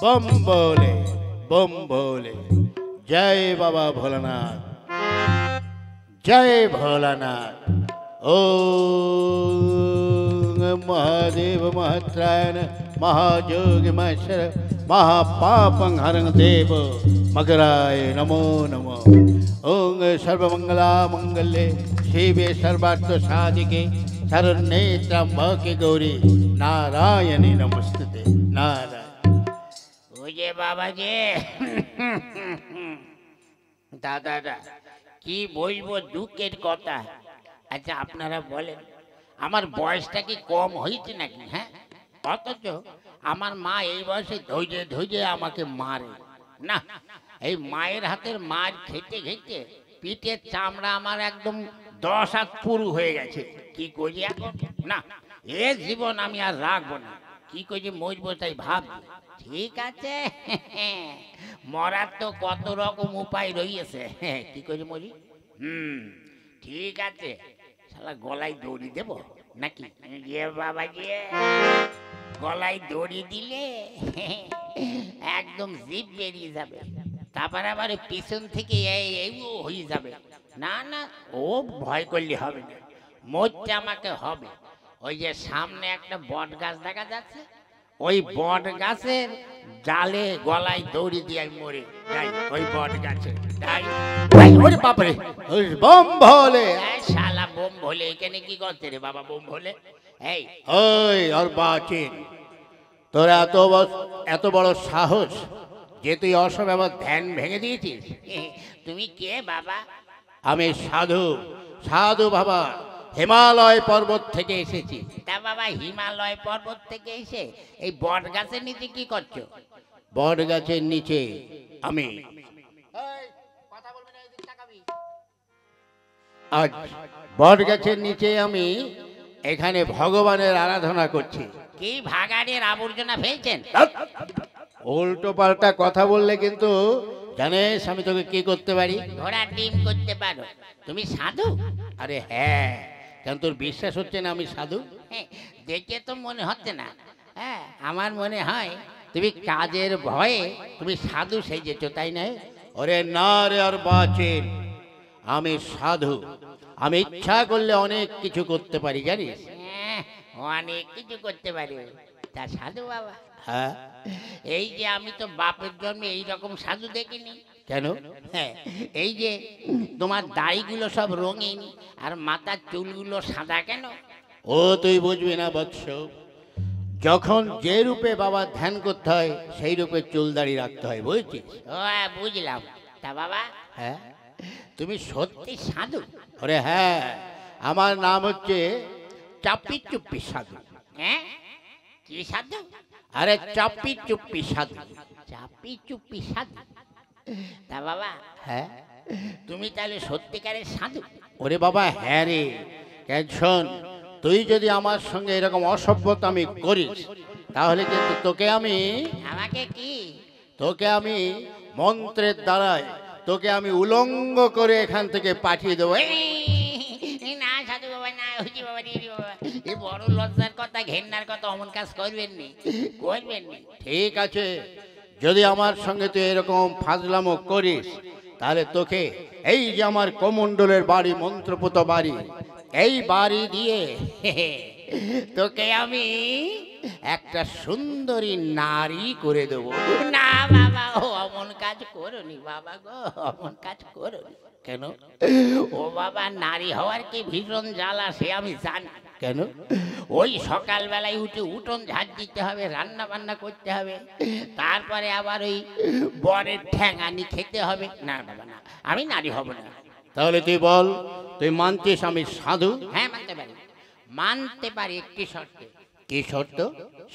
बम बोले जय बाबा भोलानाथ, जय भोलानाथ। ओम महादेव महात्रायण महायोगी महेश्वर महापापं हरं देव मकराय नमो नमो। ओम सर्वमंगला मंगल्ये शिवे सर्वार्थ साधिके शरण्ये त्र्यंबके गौरी नारायणी नमस्ते नारायण। ओजे बाबा जे दादा কি বলবো দুঃখের কথা। আচ্ছা আপনারা বলেন আমার বয়সটা কি কম হয়েছে নাকি? হ্যাঁ, অথচ আমার মা এই বয়সে ধৈর্য ধৈর্য আমাকে মারে না। এই মায়ের হাতের মার খেতে খেতে পিঠের চামড়া আমার একদম 10 হাত পুরু হয়ে গেছে। কি করি এখন? না, এ জীবন আমি আর রাখবো না। কি করি মরবো তাই ভাব। ঠিক আছে, মরার তো কত রকম উপায় রয়েছে। কি করে মরি? ঠিক আছে, শালা গলায় দড়ি দেব নাকি? বাবা গিয়ে গলায় দড়ি দিলে একদম জিভ বেরিয়ে যাবে, তারপরে আবার পিছন থেকে এইও হয়ে যাবে। না না, ও ভয় করলে হবে না, মরতে আমাকে হবে। ওই যে সামনে একটা বট গাছ দেখা যাচ্ছে, ওই বট গাছের জালে গলায় দড়ি দিয়ে মরে যাই। ওই বট গাছে ওরে বাপরে, বম ভোলে। শালা বোম ভোলে এখানে কি করছে রে বাবা? বোম ভোলে এই ওই আর বাচিন, তোর এত বড় সাহস যে তুই অসময় আমার ধ্যান ভেঙে দিয়েছিস। তুমি কে বাবা? আমি সাধু, সাধু বাবা, হিমালয় পর্বত থেকে এসেছি। তা বাবা হিমালয় পর্বত থেকে এসে এই বট গাছের নিচে কি করছো? বট গাছের নিচে আমি আজ বট গাছের নিচে আমি এখানে ভগবানের আরাধনা করছি। কি ভাগাড়ের আবর্জনা ফেলছেন? উল্টো পাল্টা কথা বললে কিন্তু জানিস আমি তোকে কি করতে পারি? ঘোড়ার ডিম করতে পারো। তুমি সাধু? আরে হ্যাঁ, কেন তোর বিশ্বাস হচ্ছে না আমি সাধু? দেখে তো মনে হচ্ছে না। হ্যাঁ, আমার মনে হয় তুমি কাজের ভয়ে তুমি সাধু সেজেছো, তাই না? ওরে না রে আর বাচিন, আমি সাধু। আমি ইচ্ছা করলে অনেক কিছু করতে পারি জানিস। অনেক কিছু করতে পারি। তা সাধু বাবা? হ্যাঁ, এই যে আমি তো বাপের জন্মে এইরকম সাধু দেখিনি। কেন? হ্যাঁ, এই যে তোমার দাড়িগুলো সব রঙিন আর মাথার চুলগুলো সাদা কেন? ও তুই বুঝবি না বৎস, যখন যে রূপে বাবা ধ্যান করতে হয় সেই রূপে চুল দাড়ি রাখতে হয়, বুঝছিস? ও বুঝলাম। তা বাবা হ্যাঁ, তুমি সত্যি সাধু? ওরে হ্যাঁ, আমার নাম হচ্ছে চাপি চুপ্পি সাধু। হ্যাঁ, কি সাধু? আরে চাপি চুপ্পি সাধু। চাপি চুপি সাধু? তা বাবা হ্যাঁ, তুমি তাহলে সত্যিকারের সাধু? ওরে বাবা হ্যাঁ রে। কেন শোন, তুই যদি আমার সঙ্গে এরকম অসভ্যতামি করিস তাহলে কিন্তু আমাকে কি? তোকে আমি মন্ত্রের দ্বারায় তোকে আমি উলঙ্গ করে এখান থেকে পাঠিয়ে দেবো। না সাধু বাবা, না হইছি বাবা, বাবা এই বড় লজ্জার কথা, ঘেন্নার কথা, অমন কাজ করবেন নি, করবেন নি। ঠিক আছে, যদি আমার সঙ্গে তুই এরকম ফাজলামো করিস তাহলে তোকে এই যে আমার কমণ্ডলের বাড়ি, মন্ত্রপুত বাড়ি, এই বাড়ি দিয়ে তোকে আমি একটা সুন্দরী নারী করে দেবো। না বাবা, ও অমন কাজ করোনি বাবা গো, অমন কাজ করোনি। কেন? ও বাবা, নারী হওয়ার কি ভীষণ জ্বালা সে আমি জানি। কেন? ওই সকালবেলায় উঠে উঠোন ঝাড় দিতে হবে, রান্না বান্না করতে হবে, তারপরে আবার ওই বরের ঠ্যাঙানি খেতে হবে। না বাবা না, আমি নারী হব না। তাহলে তুই বল, তুই মানছিস আমি সাধু? হ্যাঁ মানতে পারি, মানতে পারি একটি শর্তে। কি শর্ত?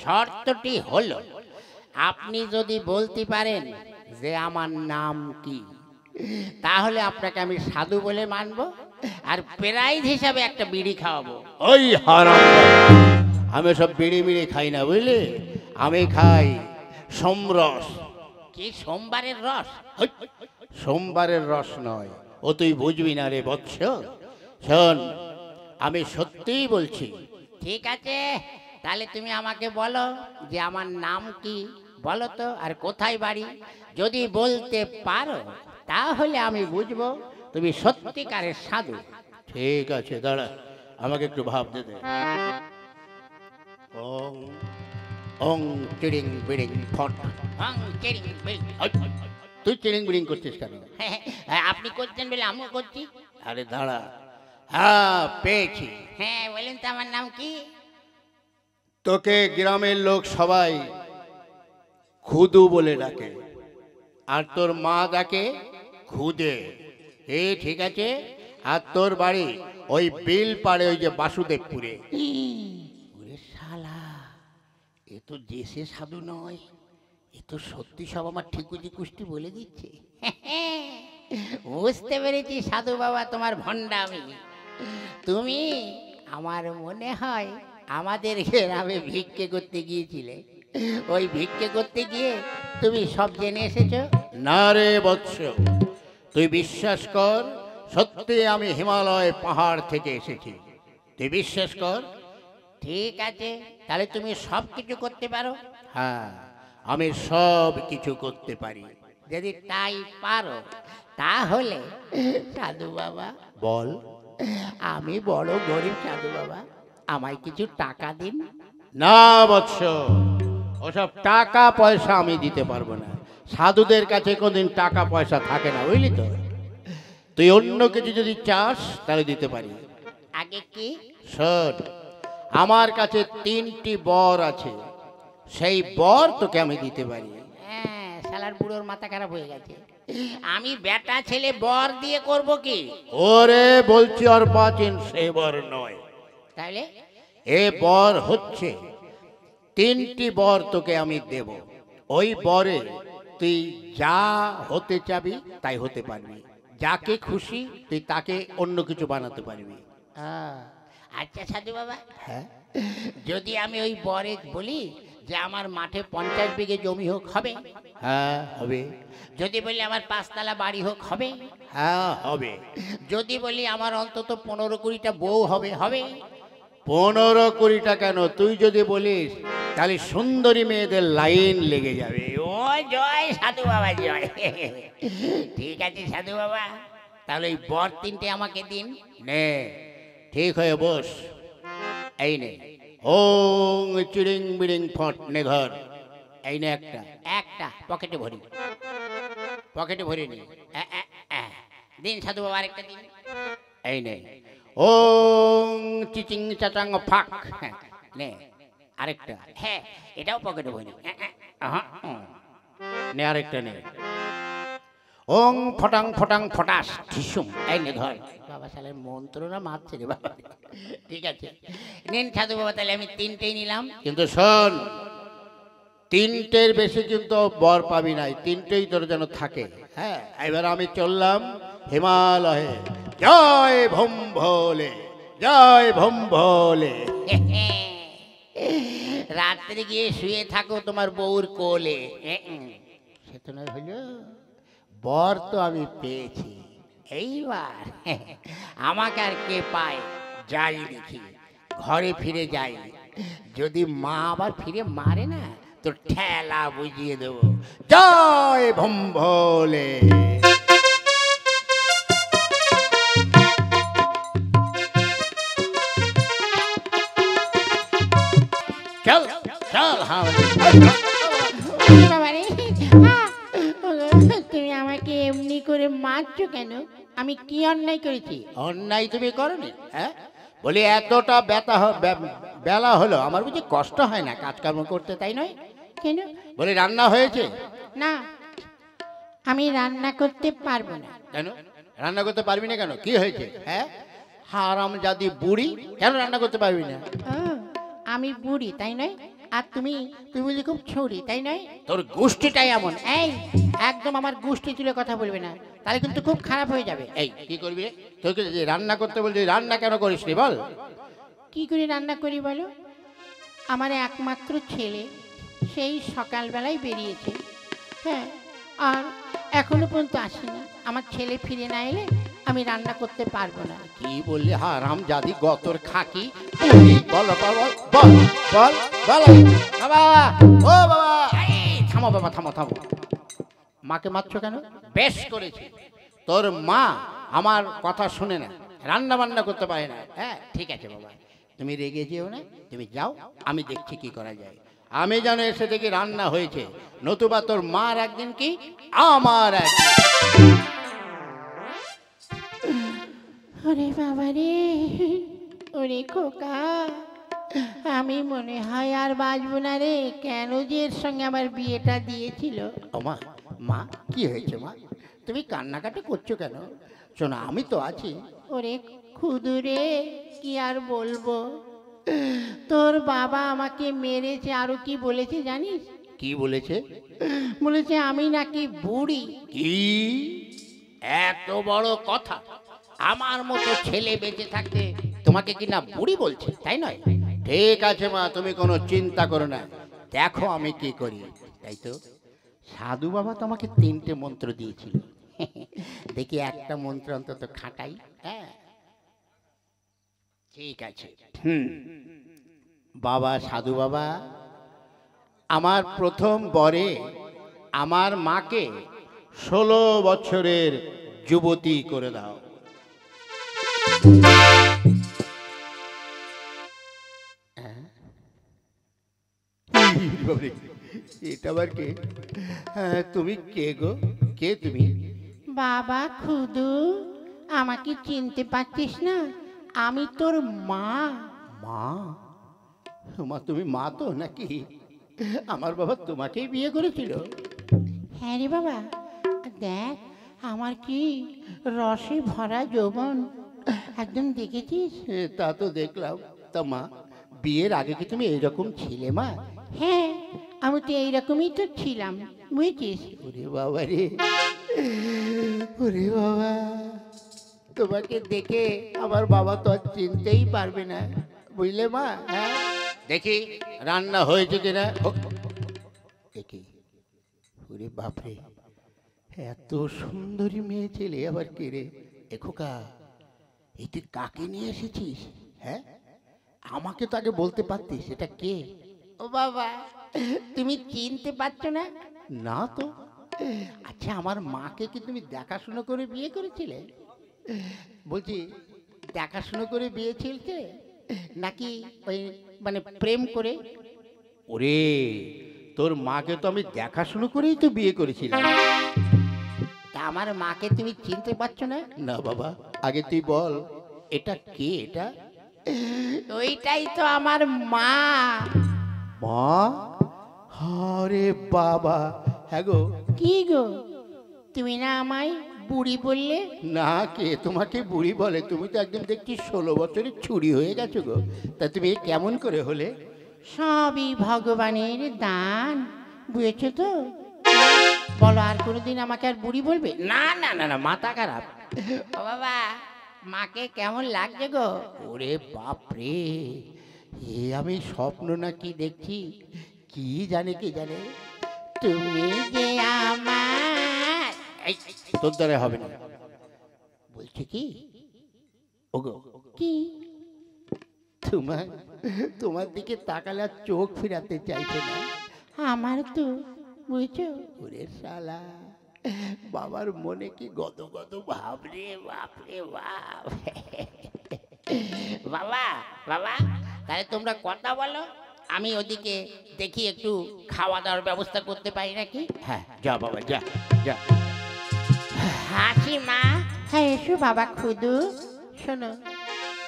শর্তটি হলো আপনি যদি বলতে পারেন যে আমার নাম কি, তাহলে আপনাকে আমি সাধু বলে মানবো, আর প্রাইজ হিসাবে একটা বিড়ি খাওয়াবো। ওই হারাম, আমি সব বিড়ি মিড়ি খাই না বুঝলি, আমি খাই সোমরস। কি সোমবারের রস? সোমবারের রস নয়, ও তুই বুঝবি না রে বৎস। শোন, আমি সত্যিই বলছি। ঠিক আছে, তাহলে তুমি আমাকে বলো যে আমার নাম কি, বলো তো আর কোথায় বাড়ি? যদি বলতে পারো তাহলে আমি বুঝবো তুমি সত্যিকারের সাধু। ঠিক আছে, দাঁড়া, আমাকে একটু ভাবতে দে। ওং ওং চিড়িং বিড়িং ফট। হং চিড়িং বিড়িং। তুই চিড়িং বিড়িং করছিস কেন? আপনি করছেন বলে আমিও করছি। আরে দাঁড়া, হ্যাঁ পেয়েছি। হ্যাঁ বলেন তো, আমার নাম কি? তোকে গ্রামের লোক সবাই খুদু বলে ডাকে, আর তোর মা ডাকে খুদে। ঠিক আছে। আর তোর বাড়ি ওই বিল পাড়ে, ওই যে বাসুদেবপুরে। ওরে শালা, এ তো দেশে সাধু নয়, এ তো সত্যি সব আমার ঠিকুজি কুষ্টি বলে দিচ্ছে। বুঝতে পেরেছি সাধু বাবা তোমার ভণ্ডামি। তুমি আমার মনে হয় আমাদের গ্রামে ভিক্ষে করতে গিয়েছিলে, ওই ভিক্ষে করতে গিয়ে তুমি সব জেনে এসেছো। না রে বৎস, তুই বিশ্বাস কর, সত্যি আমি হিমালয় পাহাড় থেকে এসেছি, তুই বিশ্বাস কর। ঠিক আছে, তাহলে তুমি সব কিছু করতে পারো? হ্যাঁ, আমি সব কিছু করতে পারি। যদি তাই পারো তাহলে সাধু বাবা, বল। আমি বড় গরিব সাধু বাবা, আমায় কিছু টাকা দিন। না বৎস, ওসব টাকা পয়সা আমি দিতে পারবো না। সাধুদের কাছে কোনদিন টাকা পয়সা থাকে না, বুঝলি তো। তুই অন্য কিছু যদি চাস তাহলে দিতে পারি। আগে কি? শোন, আমার কাছে 3টি বর আছে, সেই বর তোকে আমি দিতে পারি। হ্যাঁ, শালার বুড়োর মাথা খারাপ হয়ে গেছে। আমি বেটা ছেলে বর দিয়ে করব কি? ওরে বলছি অর্বাচীন, সে বর নয়। তাহলে এ বর হচ্ছে 3টি বর তোকে আমি দেব। ওই বরে তুই যা হতে চাবি তাই হতে পারবি, যাকে খুশি তুই তাকে অন্য কিছু বানাতে পারবি। আচ্ছা সাধু বাবা, হ্যাঁ, যদি আমি ওই বরে বলি যে আমার মাঠে 50 বিঘে জমি হোক, হবে? হ্যাঁ হবে। যদি বলি আমার 5 তলা বাড়ি হোক, হবে? হ্যাঁ হবে। যদি বলি আমার অন্তত 15-20টা বউ হবে, হবে? 15-20টা কেন, তুই যদি বলিস তাহলে সুন্দরী মেয়েদের লাইন লেগে যাবে। ও জয় সাধু বাবা, জয়। ঠিক আছে সাধু বাবা, তাহলে ওই বর 3টে আমাকে দিন। নে, ঠিক হয়ে বস। এই নে, ওং চিড়িং বিড়িং ফট, নে ধর। এই নে একটা। একটা পকেটে ভরি, পকেটে ভরে নি। দিন সাধু বাবা, আরেকটা দিন। এই নে, ওং চিচিং চাচাং ফাক, নে আরেকটা। হ্যাঁ, এটাও পকেটে ভরি। নে আরেকটা নে। ওং ফটাং ফটাং ফটাস ঢিসুম, এই নে ধর। বাবা শালের মন্ত্র না মারছে রে বাবা। ঠিক আছে, নিন সাধু বাবা, তাহলে আমি 3টেই নিলাম। কিন্তু শোন, 3টের বেশি কিন্তু বর পাবি নাই, 3টেই তোর যেন থাকে। হ্যাঁ, এবার আমি চললাম হিমালয়ে। জয় ভোম ভোলে, জয় ভোম ভোলে। রাত্রে গিয়ে শুয়ে থাকো তোমার বউর কোলে। সে তো নয় হলো, বর তো আমি পেয়েছি, এইবার আমাকে আর কে পায়? যাই দেখি, ঘরে ফিরে যাই। যদি মা আবার ফিরে মারে না, তো ঠেলা বুঝিয়ে দেবো। জয় ভোম ভোলে। চল চল। হ্যাঁ, তুমি আমাকে এমনি করে মারছো কেন? আমি কি অন্যায় করেছি? অন্যায় তুমি করনি। হ্যাঁ, বলি এতটা বেলা হলো, আমার বুঝি কষ্ট হয় না কাজকর্ম করতে, তাই নয়? কেন? বলি রান্না হয়েছে? না, আমি রান্না করতে পারবো না। কেন রান্না করতে পারবি না? কেন, কি হয়েছে? হ্যাঁ, হারামজাদি বুড়ি, কেন রান্না করতে পারবি না? আমি বুড়ি তাই নয়, আর তুমি বুঝি খুব ছড়ি তাই নয়? তোর গোষ্ঠীটাই এমন। এই একদম আমার গোষ্ঠী তুলে কথা বলবে না, তাহলে কিন্তু খুব খারাপ হয়ে যাবে। এই কি করবি রে? তোকে যে রান্না করতে বলছি, রান্না কেন করিস নি বল? কি করে রান্না করি বলো? আমার একমাত্র ছেলে সেই সকালবেলায় বেরিয়েছে, হ্যাঁ, আর এখনো পর্যন্ত আসেনি। আমার ছেলে ফিরে না এলে আমি রান্না করতে পারবো না। কি বললি? হারামজাদি গতর খাকি। বল বল বল বল বল বল। বাবা, ও বাবা, থামো থামো বাবা, থামো থামো। মাকে মারছো কেন? বেশ করেছি, তোর মা আমার কথা শুনে না, রান্না বান্না করতে পারে না। হ্যাঁ ঠিক আছে বাবা, তুমি রেগে যেও না, তুমি যাও, আমি দেখছি কি করা যায়। আমি যেন এসে দেখি রান্না হয়েছে, নতুবা তোর মার একদিন কি আমার একদিন। ওরে বাবা রে, ওরে খোকা, আমি মনে হয় আর বাঁচবো না রে। কেন যে এর সঙ্গে আমার বিয়েটা দিয়েছিল। ও মা, মা কি হয়েছে মা, তুমি কান্নাকাটি করছো কেন? শোনো আমি তো আছি। ওরে খুদুরে, কি আর বলবো, তোর বাবা আমাকে মেরেছে। আরো কি বলেছে জানিস? কি বলেছে? বলেছে আমি নাকি বুড়ি। কি এত বড় কথা! আমার মতো ছেলে বেঁচে থাকতে তোমাকে কিনা বুড়ি বলছে, তাই নয়? ঠিক আছে মা, তুমি কোনো চিন্তা করো না, দেখো আমি কি করি। তাই তো সাধু বাবা তো আমাকে 3টে মন্ত্র দিয়েছিল, দেখি একটা মন্ত্র অন্তত খাটাই। হ্যাঁ ঠিক আছে। বাবা সাধু বাবা, আমার প্রথম বরে আমার মাকে 16 বছরের যুবতী করে দাও। এটা আবার কে? হ্যাঁ, তুমি কে গো? কে তুমি? বাবা খুদু, আমাকে চিনতে পারছিস না? আমি তোর মা। মা? মা তুমি মা তো নাকি? আমার বাবা তোমাকেই বিয়ে করেছিল? হ্যাঁ রে বাবা, দেখ আমার কি রসে ভরা যৌবন, একদম দেখেছিস? তা তো দেখলাম। তা মা, বিয়ের আগে কি তুমি এইরকম ছিলে মা? হ্যাঁ, আমি তো এইরকমই তো ছিলাম, বুঝেছিস? ওরে বাবা রে, ওরে বাবা, তোমাকে দেখে আমার বাবা তো আর চিনতেই পারবে না, বুঝলে মা? হ্যাঁ দেখি রান্না হয়েছে কিনা। দেখি, ওরে বাপরে, এত সুন্দরী মেয়ে ছেলে আবার কে রে? এ খোকা, এই তুই কাকে নিয়ে এসেছিস? হ্যাঁ, আমাকে তো আগে বলতে পারতিস এটা কে। ও বাবা, তুমি চিনতে পারছো না? না তো। আচ্ছা, আমার মাকে কি তুমি দেখাশুনো করে বিয়ে করেছিলে? বলছি, দেখাশুনো করে বিয়ে ছিলতে নাকি ওই মানে প্রেম করে? ওরে, তোর মাকে তো আমি দেখাশুনো করেই তো বিয়ে করেছিলাম। তা আমার মাকে তুমি চিনতে পারছো না? না বাবা, আগে তুই বল এটা কে? এটা ওইটাই তো আমার মা। মা? আরে বাবা, হ্যাঁ গো। কি গো, তুমি না আমায় বুড়ি বললে? না, কে তোমাকে বুড়ি বলে? তুমি তো একদম দেখছি 16 বছরের ছুরি হয়ে গেছো গো। তা তুমি এ কেমন করে হলে? সবই ভগবানের দান, বুঝেছো তো? বলো, আর কোনোদিন আমাকে আর বুড়ি বলবে? না না না না, মাথা খারাপ। ও বাবা, মাকে কেমন লাগছে গো? ওরে বাপ রে, এ আমি স্বপ্ন নাকি দেখছি, কি জানে কি জানে। তুমি যে আমার। এই, তোর দ্বারা হবে না। বলছি কি ওগো, কি? তোমার তোমার দিকে তাকালে আর চোখ ফিরাতে চাইছে না। আমার তো, বুঝছো? ওরে শালা, বাবার মনে কি গদ গদ ভাব রে, বাপ রে বাপ। বাবা বাবা, তাহলে তোমরা কথা বলো, আমি ওদিকে দেখি একটু খাওয়া দাওয়ার ব্যবস্থা করতে পারি নাকি। হ্যাঁ যা বাবা, যা যা। হাসি মা। হ্যাঁ এসো বাবা খুদু। শোনো,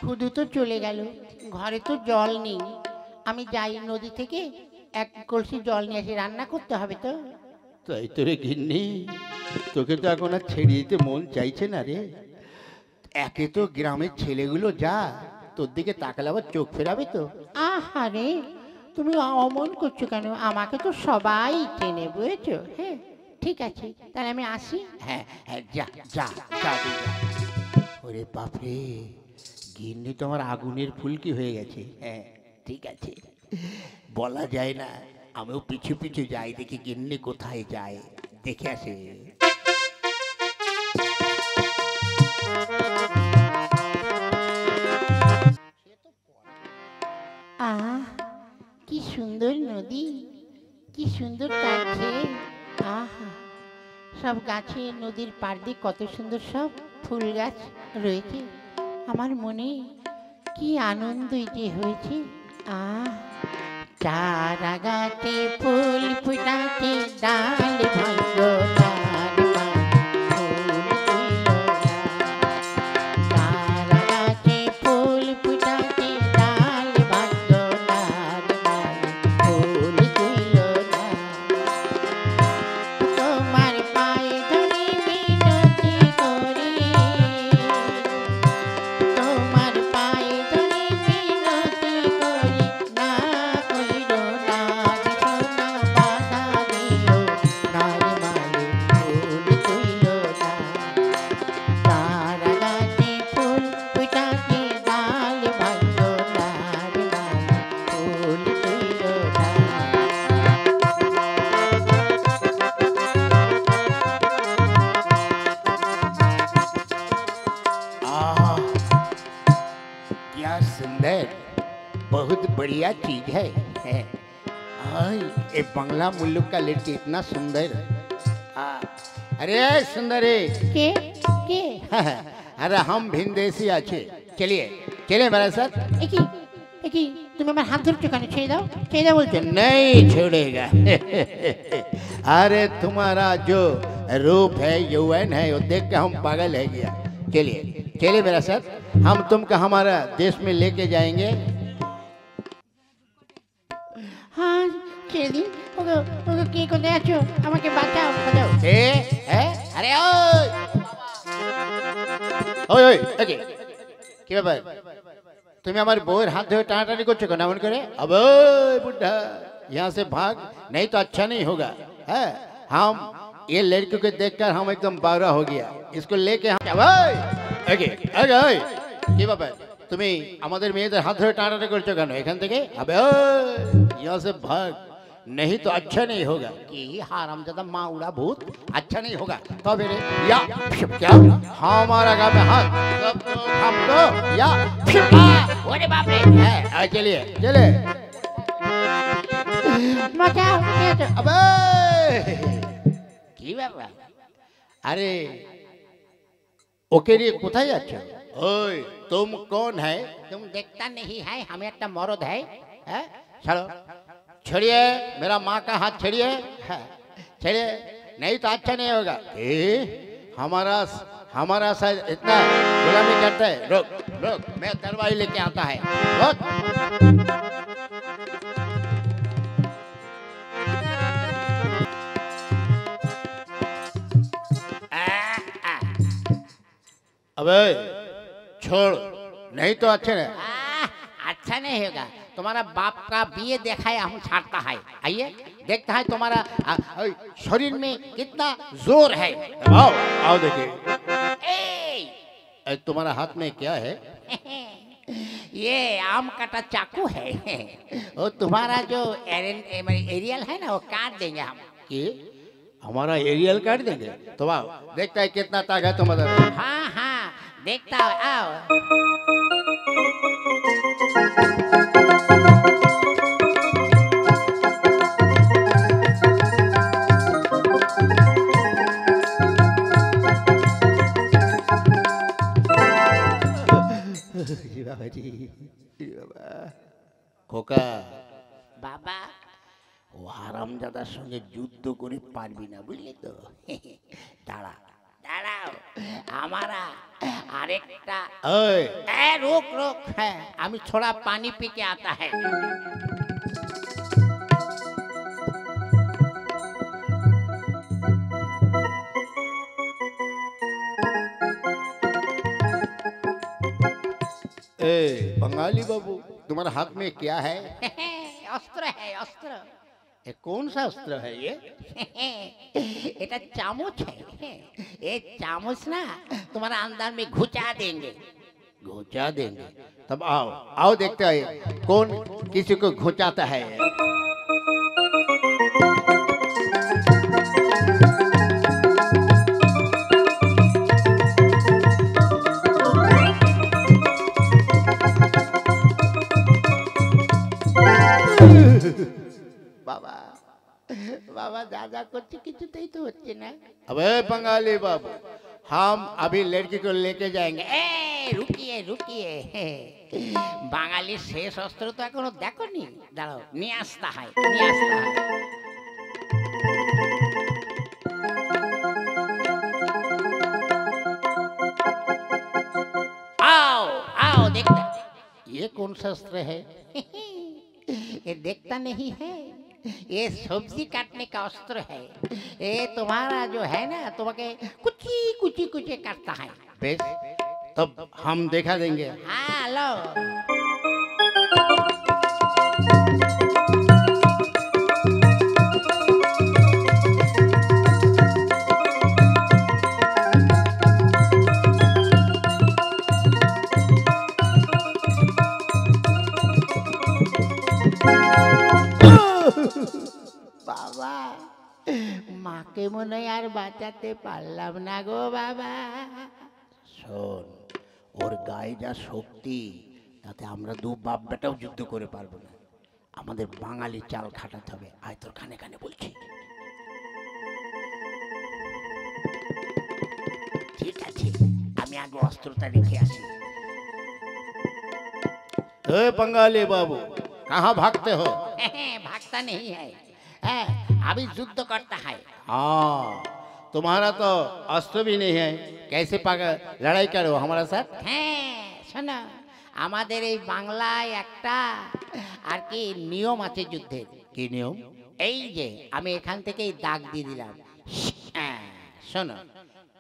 খুদু তো চলে গেল, ঘরে তো জল নেই। আমি যাই নদী থেকে এক কলসি জল নিয়ে আসি, রান্না করতে হবে তো। তাই তোরে গিন্নি, তোকে তো এখন আর ছেড়ে দিতে মন চাইছে না রে। একে তো গ্রামের ছেলেগুলো যা, তোর দিকে তাকালে আবার চোখ ফেরাবে তো। আহারে, তুমি অমন করছো কেন? আমাকে তো সবাই চেনে, বুঝেছো? হ্যাঁ ঠিক আছে, তাহলে আমি আসি। হ্যাঁ হ্যাঁ, যা যা যা তুই যা। ওরে বাপরে, গিন্নি তো আমার আগুনের ফুলকি হয়ে গেছে। হ্যাঁ ঠিক আছে, বলা যায় না, আমিও পিছু পিছু যাই, দেখি গিন্নি কোথায় যায়, দেখে আসে। আহ, কি সুন্দর নদী, কি সুন্দর লাগছে। আহা, সব গাছে নদীর পাড় দিয়ে কত সুন্দর সব ফুল গাছ রয়েছে। আমার মনে কি আনন্দই যে হয়েছে। আহ, চারা গাছে ফুল ফুটাছে, ডাল ভাঙলো তার মানে ফুল তুইলো না। চারা গাছে ফুল ফুটাছে, ডাল ভাঙলো তার মানে ফুল তুইলো না। তোমার পায়ে ধরে মিনতি করি, তোমার পায়ে ধরে মিনতি করি, না কইরো না সোনা বাধা দিও, নার মালে ফুল তুইলো না। তারা গাছে ফুল ফুটাছে, ডাল ভাঙলো নার মালে ফুল তুইলো না। आह, क्या सुंदर, बहुत बढ़िया चीज है। हाय, ये बंगला मुल्क का लड़की इतना सुंदर। अरे सुंदरी, কে কে अरे हम भिनदेशी अच्छे, चलिए चलिए मेरे साथ। একি একি তুমি আমার হাত ধরছো কেন? ছেড়ে দাও, ছেড়ে দাও বলছো। नहीं छोड़ेगा। अरे तुम्हारा जो रूप है, यौवन है, वो देख के हम पागल है गया। चलिए चलिए मेरे साथ, हम तुमको हमारा देश में लेके जाएंगे। হ্যাঁ ছেড়ে দিন। ওগো ওগো, কে কোথায় আছো? আমাকে বাঁচাও, বাঁচাও। ए, है? अरे ओए ওই ওই একে কি ব্যাপার, তুমি আমার বউয়ের হাত ধরে টানাটানি করছো কেন এমন করে? अबे बुड्ढा, यहाँ से भाग, नहीं तो अच्छा नहीं होगा। है हम ये लड़की को देखकर हम एकदम बावरा हो गया, इसको लेके हम একে একে ওই কি ব্যাপার, তুমি আমাদের মেয়েদের হাত ধরে টানাটানি করছো কেন এখান থেকে? अबे यहाँ से भाग, नहीं तो अच्छा नहीं होगा। कि हरामजादा माउड़ा भूत, अच्छा नहीं होगा तो मेरे या क्या हमारा गाँव में हाथ तब तो हमको या ओरे बाप रे, चलिए चलिए। বাঁচাও, কে আছো? अबे की बाबा, अरे ओके लिए কোথায় যাচ্ছ? ओए तुम कौन है? तुम देखता नहीं है हमें একটা মরদ है। हैं? चलो छोड़िए, मेरा माँ का हाथ छोड़िए। हाँ, छोड़िए, नहीं तो अच्छा नहीं होगा। हमारा हमारा साथ इतना गुलामी करता है। रुक रुक, मैं दरवाई लेके आता है। रुक। अबे छोड़, नहीं तो अच्छे नहीं। अच्छा नहीं होगा। तुम्हारा बाप का बीए देखा है, हम छाटता है। आइए देखता है तुम्हारा शरीर में कितना जोर है। आओ आओ देखिए। ए, तुम्हारा हाथ में क्या है? ये आम काटा चाकू है। वो तुम्हारा जो एरियल है ना, वो काट देंगे हम। कि हमारा एरियल काट देंगे? तो आओ देखता है कितना ताकत है तुम्हारा। हाँ हाँ देखता हूँ, आओ। খোকা, বাবা, ও হারামজাদার সঙ্গে যুদ্ধ করে পারবি না, বুঝলি তো? দাঁড়া দাঁড়াও, আমারা আরেকটা। ओए रुक रुक, है अभी थोड़ा पानी पी के आता है। ए बंगाली बाबू, तुम्हारे हाथ में क्या है? अस्त्र है, अस्त्र। ये कौन सा अस्त्र है ये? এটা চামচ है। ये चामच ना तुम्हारा अंदर में घुसा देंगे। घुचा देंगे? तब आओ आओ देखते हैं कौन किसी को घुचाता है। बाबा বাবা যা যা করছে কিছুতেই তো হচ্ছে না। अबे बंगाली बाबू, हम अभी लड़की को लेके जाएंगे। এ রুকিয়ে রুকিয়ে বাঙালির শেষ অস্ত্র তো এখনো দেখোনি, দাঁড়াও নিয়ে আসতে হয়, নিয়ে আসতে হয়। आओ आओ देखते, ये कौन सा अस्त्र है? ये देखता नहीं है, ये सब्जी काटने का अस्त्र है। ये तुम्हारा जो है ना, तुम्हें कुची कुची कुची काटता है। बेश, तब हम देखा देंगे। हाँ लो। বাবা মাকে মনে হয় আর বাঁচাতে পারলাম না গো বাবা। শোন, ওর গায়ে যা শক্তি, তাতে আমরা দু বাপ বেটাও যুদ্ধ করে পারবো না। আমাদের বাঙালি চাল খাটাতে হবে। আয় তোর কানে কানে বলছি। ঠিক আছে আমি আগে অস্ত্রটা রেখে আসি। ए बंगाली बाबू, कहाँ भागते हो? भागता नहीं है, अभी युद्ध करता है। हाँ, तुम्हारा तो अस्त्र भी नहीं है, कैसे पागा लड़ाई करो हमारे साथ? হ্যাঁ শোনো, আমাদের এই বাংলায় একটা আর কি নিয়ম আছে যুদ্ধের। কি নিয়ম? এই যে আমি এখান থেকে এই দাগ দিয়ে দিলাম, শোনো,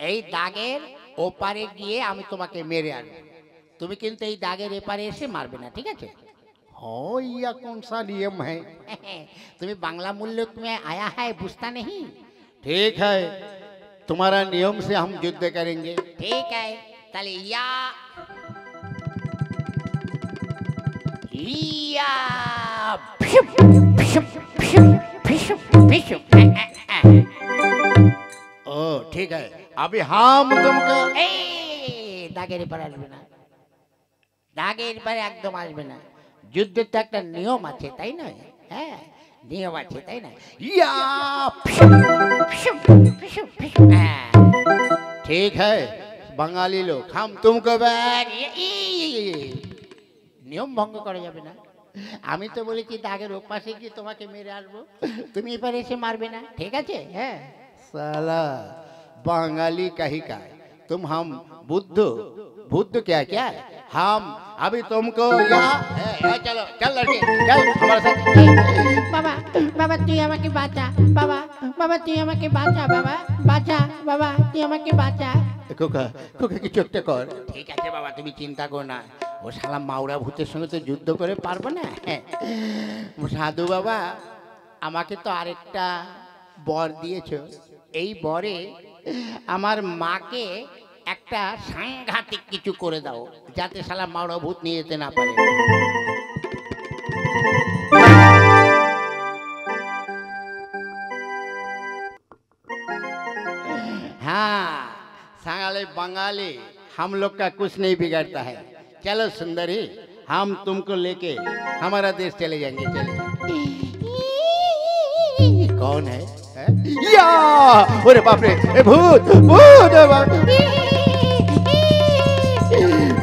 এই দাগের ওপারে গিয়ে আমি তোমাকে মেরে আনবো, তুমি কিন্তু এই দাগের এপারে এসে মারবে না, ঠিক আছে? हाँ, यह कौन सा नियम है? তুমি বাংলা মুল্লুক में आया है, बुझता नहीं? ठीक है, तुम्हारा नियम से हम युद्ध करेंगे। ठीक है, তাহলে ইয়া ইয়া ফিশুপ ফিশুপ ফিশুপ ফিশুপ ফিশুপ। ओ ठीक है, अभी हम तुमको এই দাগের এপারে আসবে না, দাগের এপারে একদম আসবে না। যুদ্ধের তো একটা নিয়ম আছে, তাই না? হ্যাঁ, নিয়ম আছে, তাই না? या ফিশুপ ফিশুপ ফিশুপ। ठीक है बंगाली लोग, हम तुमको নিয়ম ভঙ্গ করা যাবে না। আমি তো বলেছি দাগের ওপাশে গিয়ে তোমাকে মেরে আসবো, তুমি এপারে এসে মারবে না, ঠিক আছে? হ্যাঁ। साला बंगाली कहीं का है? तुम हम बुद्ध बुद्ध क्या क्या हम अभी तुमको यहाँ चलो चल लड़के चल हमारे साथ। বাবা বাবা তুই আমাকে বাঁচা, বাবা বাবা তুই আমাকে বাঁচা, বাবা বাঁচা, বাবা তুই আমাকে বাঁচা। কোকা কোকা কিছু একটা কর। ঠিক আছে বাবা, তুমি চিন্তা করো না, ও শালা মাওরা ভূতের সঙ্গে তো যুদ্ধ করে পারবো না। সাধু বাবা, আমাকে তো আরেকটা বর দিয়েছো, এই বরে আমার মাকে একটা সাংঘাতিক কিছু করে দাও, যাতে শালা মাওরা ভূত নিয়ে যেতে না পারে। हाँ सांगाले बंगाली हम लोग का कुछ नहीं बिगाड़ता है। चलो सुंदरी, हम तुमको लेके हमारा देश चले जाएंगे। चले। कौन है? या अरे बाप रे, ए भूत भूत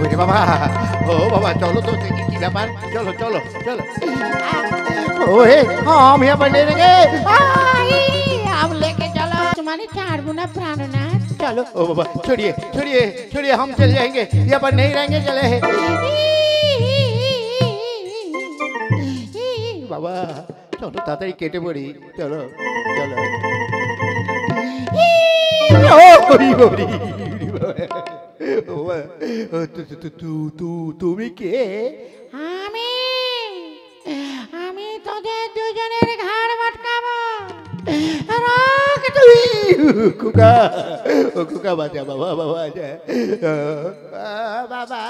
अरे बाबा, ओ बाबा चलो तो देखिए की व्यापार, चलो चलो चलो। ओए हम यहाँ पर ले लेंगे, अब लेके चलो, तुम्हारे चार गुना प्राणनाथ, चलो। ओ बाबा छोड़िए छोड़िए छोड़िए, हम चले जाएंगे, यहाँ पर नहीं रहेंगे, चले। बाबा चलो ताड़ाताड़ी केटे पड़ी, चलो चलो। তুমি কে? আমি আমি তোদের দুজনের ঘাড় মটকাবো। রাখ তুই। কুকা ও কুকা বাজা বাবা বাবা বাজা বাবা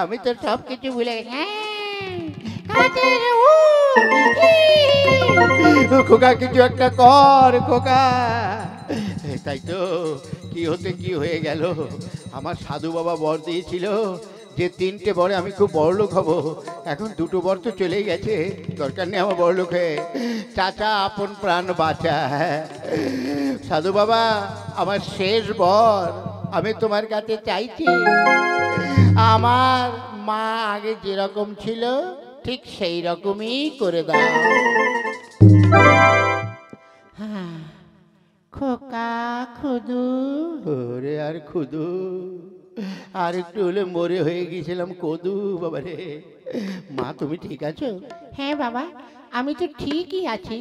আমি তো সব কিছু ভুলে গেছি। খোকা কিছু একটা কর খোকা। তাই তো কি হতে কি হয়ে গেল। আমার সাধু বাবা বর দিয়েছিল যে 3টে বরে আমি খুব বড় লোক হব, এখন 2টো বর তো চলেই গেছে, দরকার নেই আমার বড় লোক হয়ে। চাচা আপন প্রাণ বাঁচা। সাধু বাবা, আমার শেষ বর আমি তোমার কাছে চাইছি। আমার মা আগে যেরকম ছিল ঠিক সেই রকমই করে দাও। হ্যাঁ, খোকা খুদু। ওরে আর খুদু, আর একটু হলে মরে হয়ে গিয়েছিলাম কদু বাবা রে। মা তুমি ঠিক আছো? হ্যাঁ বাবা, আমি তো ঠিকই আছি।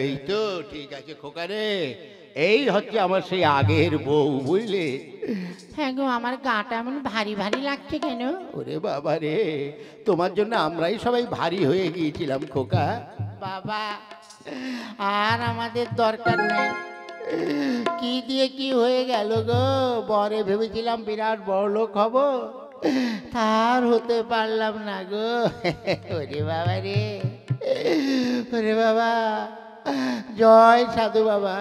এই তো ঠিক আছে খোকা রে, এই হচ্ছে আমার সেই আগের বউ, বুঝলে? হ্যাঁ গো, আমার গাটা এমন ভারী ভারী লাগছে কেন? ওরে বাবা রে, তোমার জন্য আমরাই সবাই ভারী হয়ে গিয়েছিলাম খোকা। বাবা, আর আমাদের দরকার নেই। কি দিয়ে কি হয়ে গেল গো? বরে ভেবেছিলাম বিরাট বড় লোক হব, তার হতে পারলাম না গো। ওরে বাবা রে, ওরে বাবা। জয় সাধু বাবা।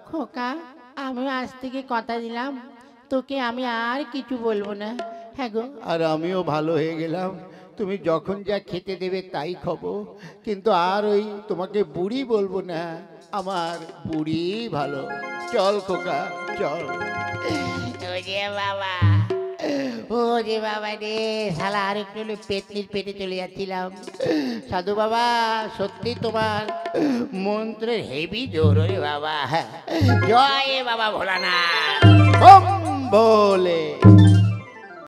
খোকা, আমি আজ থেকে কথা দিলাম, তোকে আমি আর কিছু বলবো না। হ্যাঁ গো। আর আমিও ভালো হয়ে গেলাম, তুমি যখন যা খেতে দেবে তাই খাবো, কিন্তু আর ওই তোমাকে বুড়ি বলবো না, আমার বুড়ি ভালো। চল খোকা চল। ওরে বাবা, ওরে বাবা রে, শালা আর একটু হলে পেতনির পেটে চলে যাচ্ছিলাম। সাধু বাবা, সত্যি তোমার মন্ত্রের হেভি জোর রে বাবা। জয় বাবা ভোলানাথ। বলে